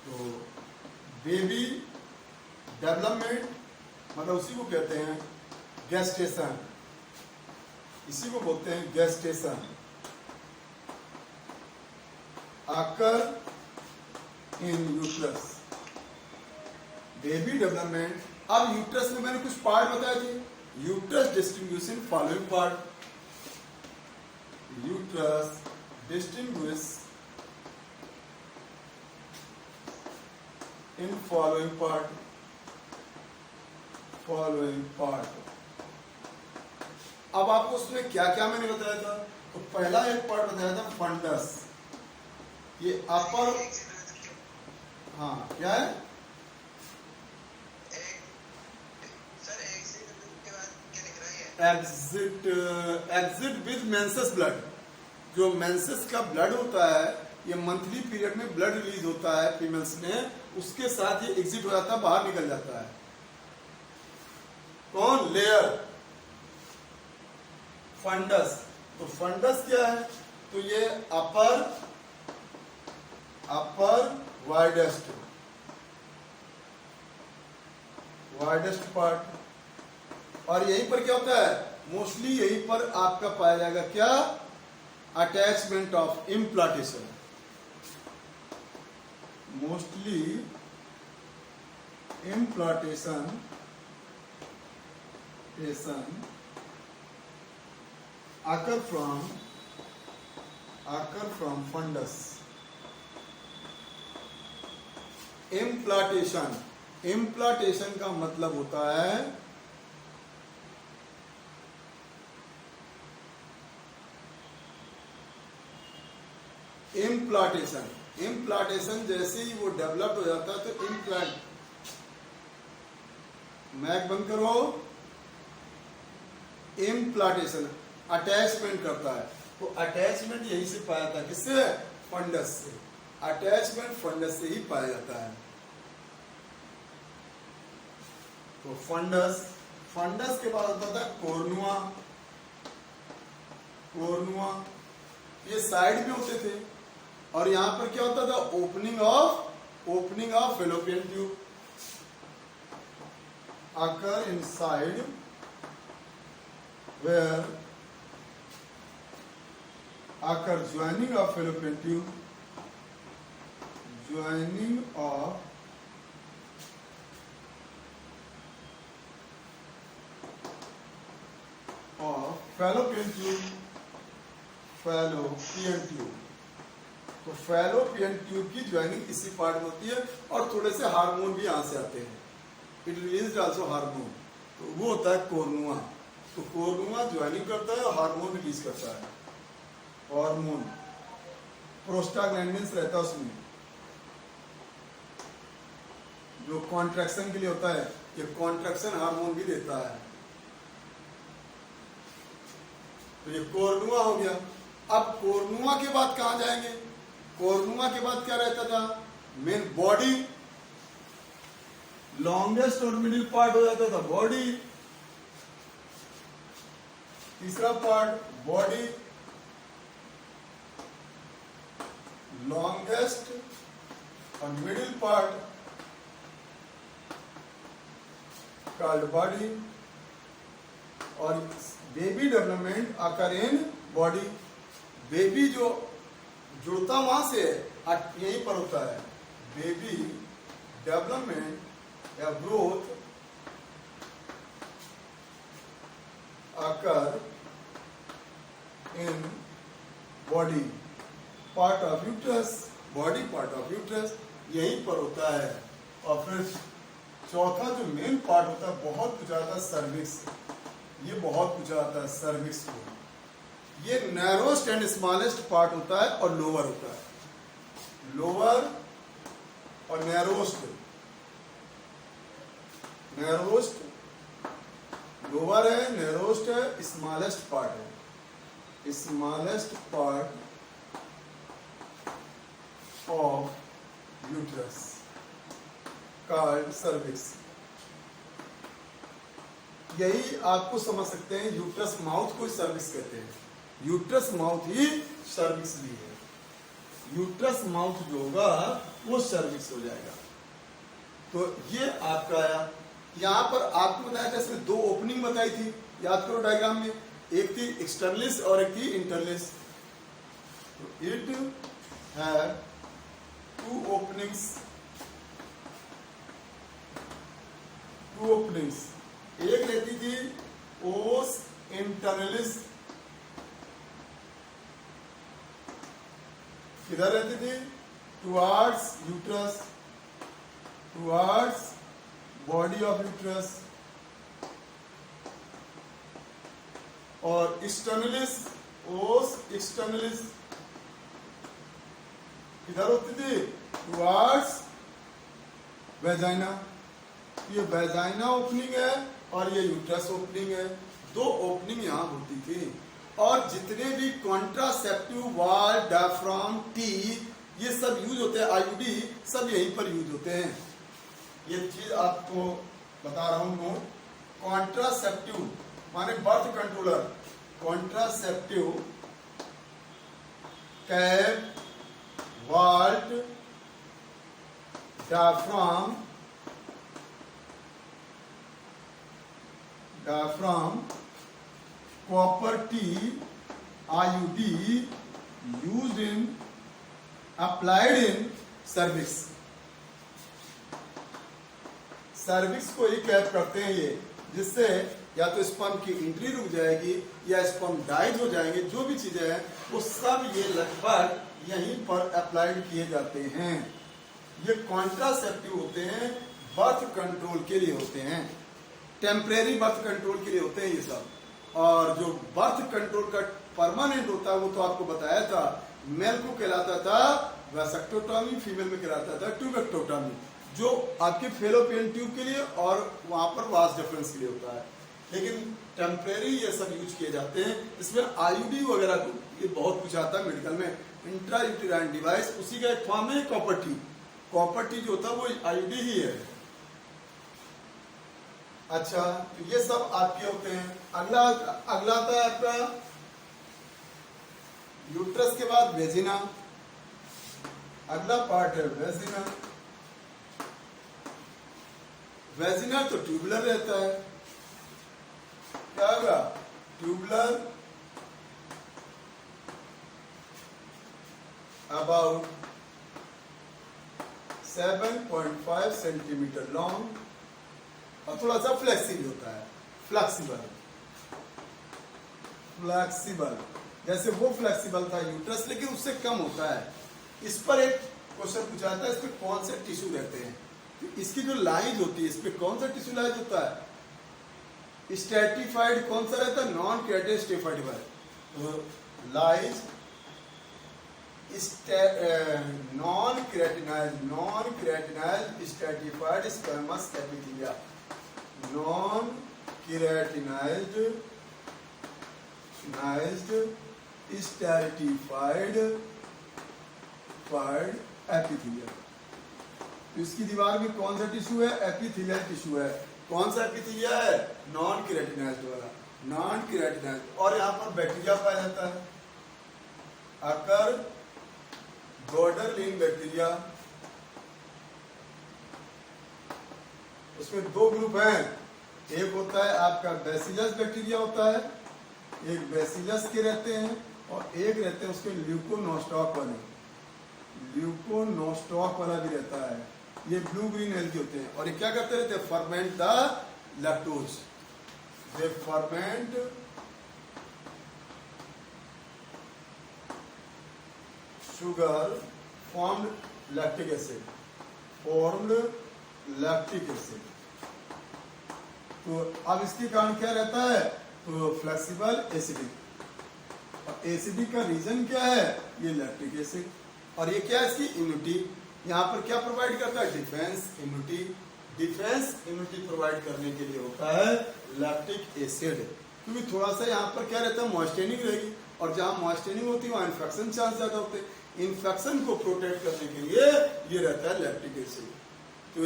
तो बेबी डेवलपमेंट मतलब उसी को कहते हैं गेस्टेशन, इसी को बोलते हैं गेस्टेशन। आकर इन यूट्रस, बेबी डेवलपमेंट। अब यूट्रस में मैंने कुछ पार्ट बताए थे। Uterus distinguish in following part. Uterus distinguish in following part. अब आपको उसमें क्या क्या मैंने बताया था? तो पहला एक पार्ट बताया था फंडस। ये अपर, हाँ क्या है? Exit with menses blood. जो मेंसेस का ब्लड होता है, ये मंथली पीरियड में ब्लड रिलीज होता है फीमेल्स में, उसके साथ ये एग्जिट हो जाता है, बाहर निकल जाता है। कौन? Layer funds. तो फंडस क्या है? तो ये अपर वाइडेस्ट पार्ट। और यहीं पर क्या होता है? मोस्टली यहीं पर आपका पाया जाएगा क्या? Attachment of implantation. Mostly implantation occur from fundus। Implantation का मतलब होता है इम्प्लांटेशन जैसे ही वो डेवलप हो जाता है तो इम्प्लांट, मैक बंद करो। इम्प्लांटेशन अटैचमेंट करता है। तो अटैचमेंट यही से पाया था, किससे? फंडस से। अटैचमेंट फंडस से ही पाया जाता है। तो फंडस के बाद होता था कोर्नुआ। ये साइड में होते थे। और यहां पर क्या होता था? Opening of fallopian tube. occur inside where occur joining of fallopian tube, joining of fallopian tube। तो फैलोपियन ट्यूब की ज्वाइनिंग इसी पार्ट में होती है। और थोड़े से हार्मोन भी यहां से आते हैं। It release also hormone. तो वो होता है कोर्नुआ। तो कोर्नुआ ज्वाइनिंग करता है और हार्मोन रिलीज करता है। हार्मोन प्रोस्टाग्लैंडिन्स रहता है उसमें, जो कॉन्ट्रैक्शन के लिए होता है। ये कॉन्ट्रैक्शन हार्मोन भी देता है। तो ये कोर्नुआ हो गया। अब कोर्नुआ के बाद कहां जाएंगे? कोर्नुआ के बाद क्या रहता था? मेन बॉडी लॉन्गेस्ट और मिडिल पार्ट हो जाता था बॉडी। तीसरा पार्ट बॉडी, लॉन्गेस्ट और मिडिल पार्ट कॉल्ड बॉडी। और बेबी डेवलपमेंट आकर इन बॉडी। बेबी जो जुड़ता वहां से है, यहीं पर होता है। बेबी डेवलपमेंट या ग्रोथ आकर in body part of uterus. Body part of uterus यहीं पर होता है। और फिर चौथा जो मेन पार्ट होता है, बहुत कुछ आता है सर्विक्स। ये बहुत कुछ आता है सर्विक्स को। ये नैरोस्ट एंड स्मॉलेस्ट पार्ट होता है और लोअर होता है। लोअर और नैरोस्ट, नैरोस्ट लोअर है, नैरोस्ट है, स्मॉलेस्ट पार्ट है। Smallest part of uterus called cervix. यही आपको समझ सकते हैं, यूट्रस माउथ को सर्विक्स कहते हैं। यूट्रस माउथ ही सर्विक्स भी है। यूट्रस माउथ जो होगा वो सर्विक्स हो जाएगा। तो ये आपका आया। यहां पर आपको बताया था, इसमें दो ओपनिंग बताई थी, याद करो डायग्राम में। एक थी एक्सटर्नलिस और एक थी इंटरलिस। तो इट है टू ओपनिंग्स, एक रहती थी ओस इंटरनलिस, किधर रहती थी? Towards uterus, towards body of uterus. और एक्सटर्नलिस, ओस एक्सटर्नलिस किधर होती थी? Towards vagina. ये वेजाइना ओपनिंग है और ये यूट्रस ओपनिंग है। दो ओपनिंग यहां होती थी। और जितने भी कॉन्ट्रासेप्टिव वाल्व, डायफ्राम, टी, ये सब यूज होते हैं, आईयूडी सब यहीं पर यूज होते हैं। ये चीज आपको बता रहा हूं नोट। कॉन्ट्रासेप्टिव माने birth controller, contraceptive cap, valve, diaphragm, copper T, IUD used in, applied in cervix. Cervix को ही कैप करते हैं ये, जिससे या तो स्पर्म की एंट्री रुक जाएगी या स्पर्म डाइज हो जाएंगे। जो भी चीजें हैं वो सब ये लगभग यहीं पर अप्लाइड किए जाते हैं। ये कॉन्ट्रासेप्टिव होते हैं, बर्थ कंट्रोल के लिए होते हैं, टेम्परेरी बर्थ कंट्रोल के लिए होते हैं ये सब। और जो बर्थ कंट्रोल का परमानेंट होता है वो तो आपको बताया था, मेल को कहलाता था वैसेक्टोटॉमी, फीमेल में कहलाता था ट्यूबेक्टोटॉमी, जो आपके फेलोपियन ट्यूब के लिए और वहां पर वास डिफरेंस के लिए होता है। लेकिन टेम्परेरी ये सब यूज किए जाते हैं। इसमें आईयूडी वगैरह को ये बहुत कुछ आता है मेडिकल में, इंट्रा यूटेराइन डिवाइस, उसी का एक फॉर्म है कॉपर टी। कॉपर टी जो होता है वो आईयूडी ही है। अच्छा, तो ये सब आपके होते हैं। अगला आता है आपका यूट्रस के बाद वेजिना। अगला पार्ट है वेजिना। वेजिना तो ट्यूबुलर रहता है। क्या होगा? ट्यूबुलर, अबाउट 7.5 सेंटीमीटर लॉन्ग और थोड़ा सा फ्लेक्सिबल होता है। फ्लेक्सिबल जैसे वो फ्लेक्सिबल था यूट्रस, लेकिन उससे कम होता है। इस पर एक क्वेश्चन पूछा जाता है, इस पे कौन से टिश्यू रहते हैं? तो इसकी जो लाइज होती है, इस पे कौन सा टिश्यू लाइज होता है? स्ट्रेटिफाइड कौन सा रहता है? Non creative stratified. तो lies non keratinize stratified squamous epithelia. Non keratinized stratified epithelia. तो इसकी दीवार में कौन सा टिश्यू है? एपिथेलियल टिश्यू है। कौन सा एपिथेलिया है? नॉन केराटिनाइज्ड वाला, नॉन केराटिनाइज्ड। और यहाँ पर बैक्टीरिया पाया जाता है, अकर गॉर्डरलिन बैक्टीरिया। उसमें दो ग्रुप हैं, एक होता है आपका बैसिलस बैक्टीरिया होता है, एक बैसिलस के रहते हैं और एक रहते हैं उसके ल्यूकोनोस्टॉक वाले, ल्यूकोनोस्टॉक वाला भी रहता है। ये ब्लू ग्रीन एल्गी होते हैं और ये क्या करते रहते हैं? Ferment the lactose, they ferment sugar formed lactic acid, formed lactic acid. तो अब इसके कारण क्या रहता है? तो फ्लेक्सिबल एसिडिक। और एसिडिक का रीजन क्या है? ये लैक्टिक एसिड। और ये क्या है? इसकी इम्यूनिटी यहाँ पर क्या प्रोवाइड करता है? Defence immunity. Defence immunity provide करने के लिए होता है लैक्टिक एसिड। क्योंकि थोड़ा सा यहाँ पर क्या रहता है? मॉइस्चरिंग रहेगी और जहाँ मॉइस्चरिंग होती है वहाँ इन्फेक्शन चांस ज्यादा होते हैं। इन्फेक्शन को प्रोटेक्ट करने के लिए ये रहता है लैक्टिक एसिड। तो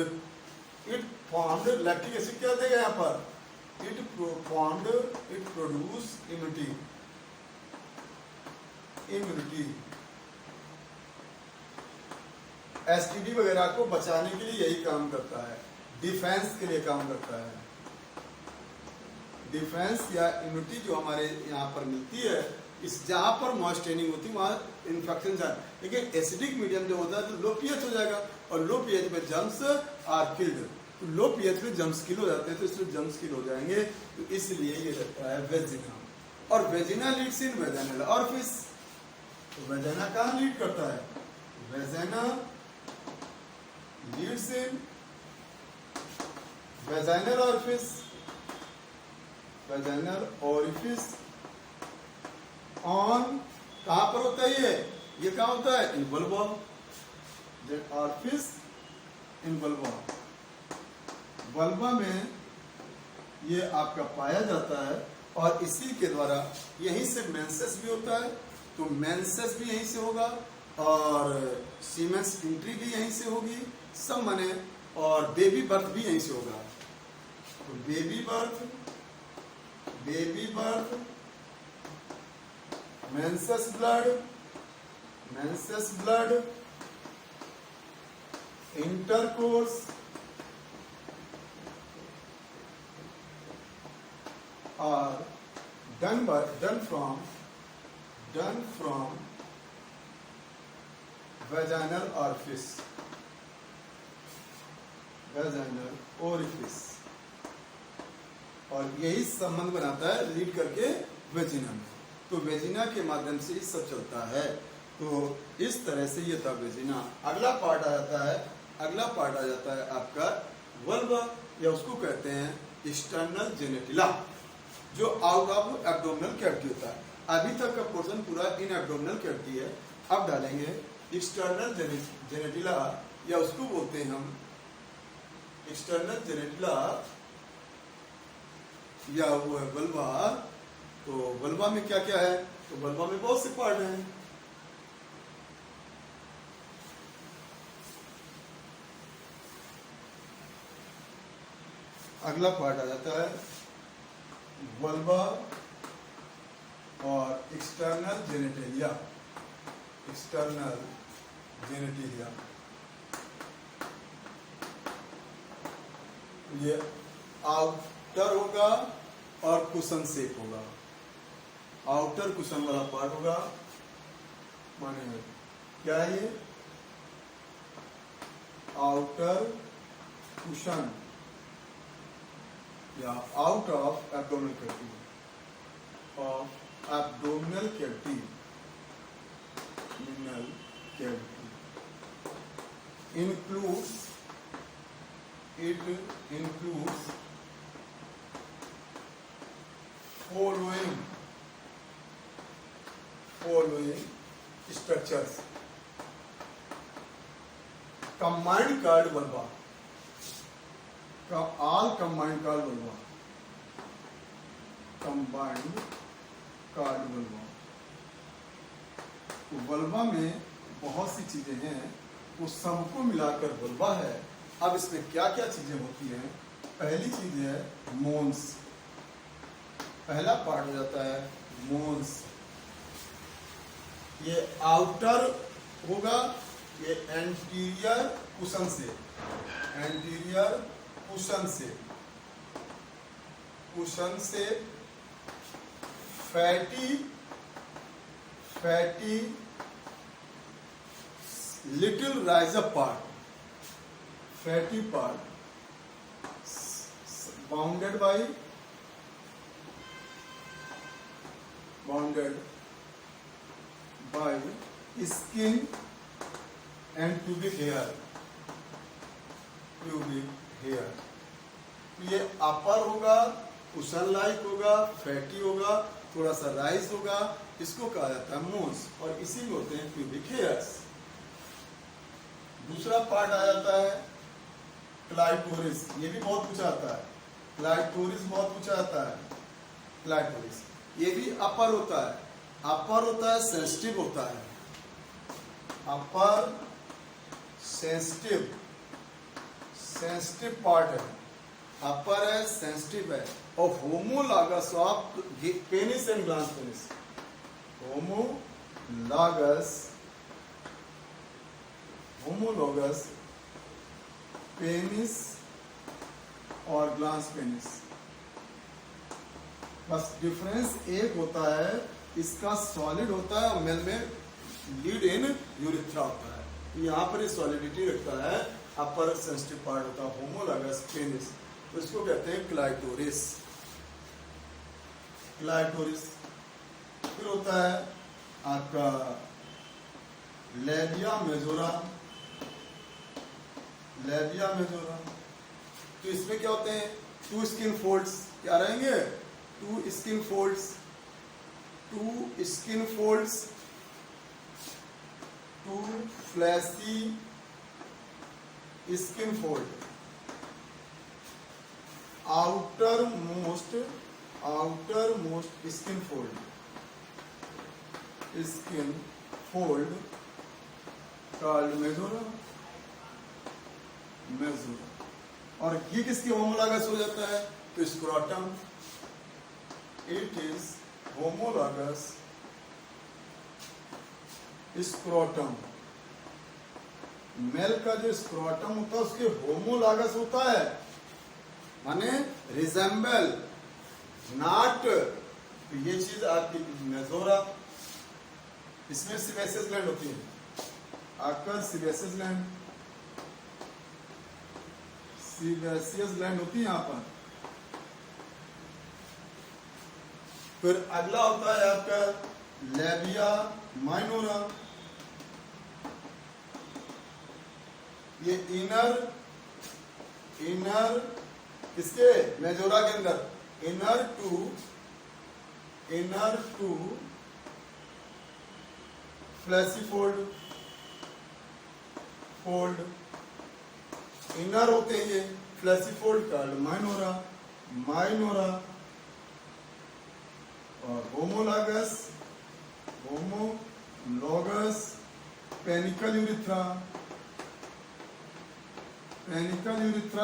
इट फॉर्म्ड, लैक्टिक एसिड क्या देगा यहाँ पर? It formed, it produce immunity, immunity. STD वगैरह को बचाने के लिए यही काम करता है, डिफेंस के लिए काम करता है। डिफेंस या इम्यूनिटी जो हमारे यहाँ पर मिलती है, इस जहाँ पर मॉइस्चरिंग होती है वहाँ इन्फेक्शन जाए। लेकिन एसिडिक मीडियम जो होता है तो लो पीएच हो जाएगा और लो पीएच में जर्म्स आर किल्ड। तो लो पीएच में जर्म्स किल हो जाते हैं, तो इसलिए जर्म्स किल हो जाएंगे, तो इसलिए ये रहता है वेजिना। और vagina leads in vaginal orifice. तो वेजाइना कहाँ लीड करता है? Vagina leads in vaginal orifice, vaginal orifice on, कहां पर होता है ये कहां होता है? इन वल्वा, ऑरिफिस इन वल्वा। वल्वा में ये आपका पाया जाता है और इसी के द्वारा यहीं से मेंसेस भी होता है। तो मेंसेस भी यहीं से होगा और सीमेंस एंट्री भी यहीं से होगी, सब माने, और बेबी बर्थ भी यहीं से होगा। तो baby birth, baby birth, menses blood, menses blood, intercourse are done from vaginal orifice, vaginal orifice। और यही संबंध बनाता है लीड करके वेजिना में। तो वेजिना के माध्यम से ये सब चलता है। तो इस तरह से ये था वेजिना। अगला पार्ट आ जाता है, अगला पार्ट आ जाता है आपका वल्वा, या उसको कहते हैं एक्सटर्नल जेनेटिला, जो आउट ऑफ एब्डोमिनल कैविटी होता है। अभी तक का पोर्शन पूरा इन एब्डोमिनल कैविटी है। अब डालेंगे एक्सटर्नल जेनेटिला, या उसको बोलते हैं हम एक्सटर्नल जेनेटिला, या वो है वल्वा। तो वल्वा में क्या क्या है? तो वल्वा में बहुत से पार्ट हैं। अगला पार्ट आ जाता है वल्वा और एक्सटर्नल जेनेटेलिया, एक्सटर्नल जेनेटेलिया। ये आउटर होगा और कुशन शेप होगा, आउटर कुशन वाला पार्ट होगा। माने क्या है ये? आउटर कुशन या out of abdominal cavity, of abdominal cavity, abdominal cavity includes, it includes following structures: combined card vulva, all combined card vulva, combined card vulva। तो vulva में बहुत सी चीजें हैं वो सबको मिलाकर वुल्वा है। अब इसमें क्या क्या चीजें होती हैं? पहली चीज है मोन्स, पहला पार्ट हो जाता है मोन्स। ये आउटर होगा, ये एंटीरियर कुशन से, एंटीरियर कुशन से fatty little riser part, fatty part bounded by skin and pubic hair, ये अपर होगा, कुशन लाइक होगा, फैटी होगा, थोड़ा सा राइज होगा, इसको कहा जाता है मोन्स, और इसी में होते हैं pubic hairs। दूसरा पार्ट आ जाता है क्लाइटोरिस, ये भी बहुत पूछा आता है, क्लाइटोरिस बहुत पूछा आता है। क्लाइटोरिस ये भी अपर होता है, सेंसिटिव होता है, अपर सेंसिटिव पार्ट है, अपर है, सेंसिटिव है। और homologous of penis and glans penis, homologous penis और ग्लांस पेनिस, बस डिफरेंस एक होता है, इसका सॉलिड होता है और मेल में लीड इन यूरिथ्रा होता है। यहाँ पर सॉलिडिटी रखता है, अपर सेंसिटिव पार्ट होता है होमोलॉगस पेनिस, तो इसको कहते हैं क्लाइटोरिस। फिर होता है आपका लेबिया मेजोरा, तो इसमें क्या होते हैं? टू स्किन फोल्ड्स, क्या रहेंगे? Two skin folds, two fleshy skin fold, outer most skin fold called majora. और ये किसके होमोलॉगस हो जाता है? तो scrotum, it is homologous scrotum. Male का जो स्क्रोटम होता है उसके होमोलॉगस होता है, माने रिजेंबल नॉट। तो ये चीज आपकी मेजोरा, इसमें सिबेसियस ग्लैंड होती है, आकर सिबेसियस ग्लैंड होती है यहाँ पर। फिर अगला होता है आपका लेबिया माइनोरा, ये इनर किसके? मेजोरा के अंदर, inner two fleshy fold inner होते हैं ये, फ्लैशी फोल्ड का माइनोरा। और होमोलॉगस पेनिकल यूरिथ्रा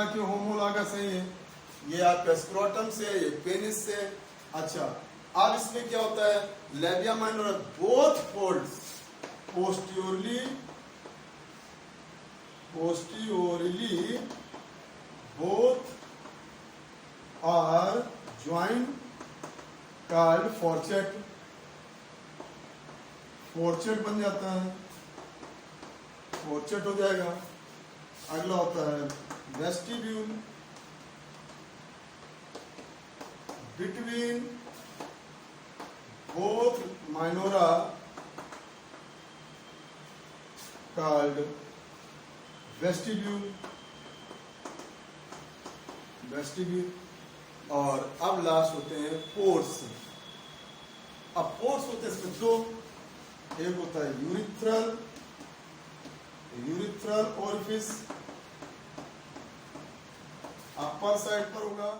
के होमोलॉगस है ये आपका स्क्रोटम से, ये पेनिस से। अच्छा, अब इसमें क्या होता है? Labia minora both folds posteriorly both are joined called forcet बन जाता है, forcet हो जाएगा। अगला होता है vestibule, between both minora called vestibule. और अब लास्ट होते हैं पोर्स। अब पोर्स होते हैं इसमें दो, एक होता है यूरिथ्रल ओरिफिस, अपर साइड पर होगा,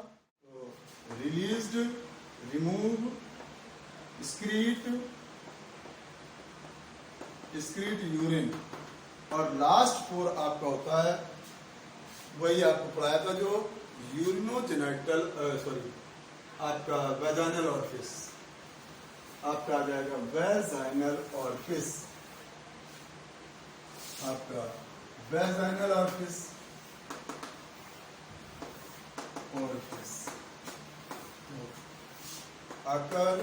तो रिलीज्ड, रिमूव, स्क्रीट यूरिन, और लास्ट 4 आपका होता है, वही आपको पढ़ाया था जो यूरिनोजेनिटल सॉरी आपका वेजाइनल ऑरिफिस, आपका आ जाएगा वेजाइनल ऑरिफिस, आपका vaginal orifice orifice occur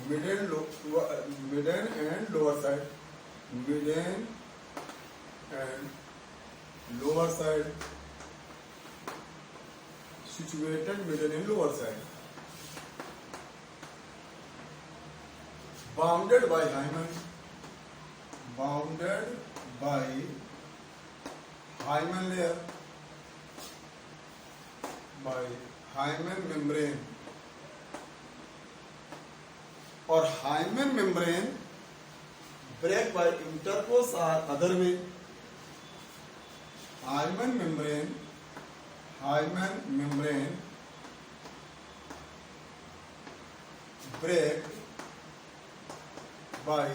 median and lower side, median and lower side, situated middle and lower side, bounded by hymen, bounded by hymen layer, by hymen membrane, और hymen membrane break by intercourse or other way, hymen membrane break by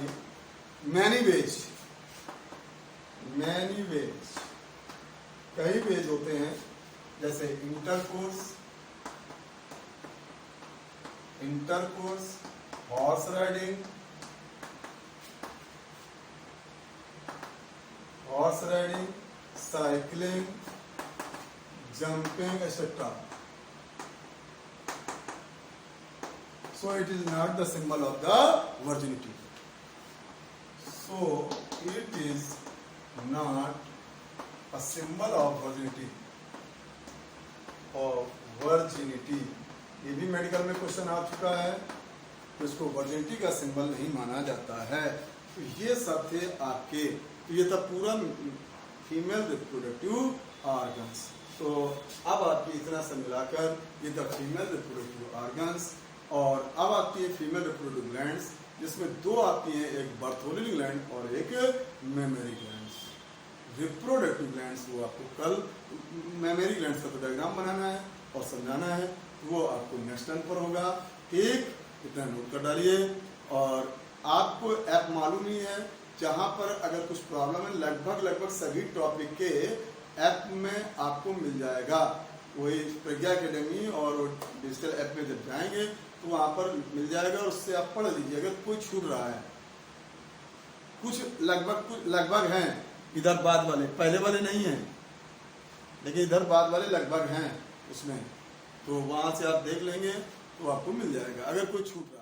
many ways, कई veg होते हैं, जैसे intercourse, horse riding, cycling, jumping, etc. So it is not the symbol of the virginity. So it is not a symbol of virginity. ये भी medical में question आ चुका है, तो इसको वर्जिनिटी का सिंबल नहीं माना जाता है। तो ये सब थे आपके, तो ये था पूरा फीमेल रिप्रोडक्टिव ऑर्गन्स। तो अब आपकी इतना से मिलाकर ये द फीमेल रिप्रोडक्टिव ऑर्गन्स, और अब आपकी फीमेल रिप्रोडक्टिव ग्लैंड्स, जिसमें 2 आती हैं, एक बर्थोलिन ग्लैंड और एक मेमरी ग्लैंड्स। रिप्रोडक्टिव ग्लैंड्स वो आपको कल मेमरी ग्लैंड्स का तो डायग्राम बनाना है और समझाना है, वो आपको नेक्स्ट टाइम पर होगा। एक इतना नोट कर डालिए, और आपको ऐप मालूम ही है, जहाँ पर अगर कुछ प्रॉब्लम है लगभग सभी टॉपिक के ऐप में आपको मिल जाएगा। वही प्रज्ञा एकेडमी और डिजिटल ऐप में जब जाएंगे तो वहाँ पर मिल जाएगा, उससे आप पढ़ लीजिए। अगर कोई छूट रहा है, कुछ लगभग हैं, इधर बाद वाले, पहले वाले नहीं हैं, लेकिन इधर बाद वाले लगभग हैं उसमें, तो वहाँ से आप देख लेंगे तो आपको मिल जाएगा अगर कोई छूट रहा है।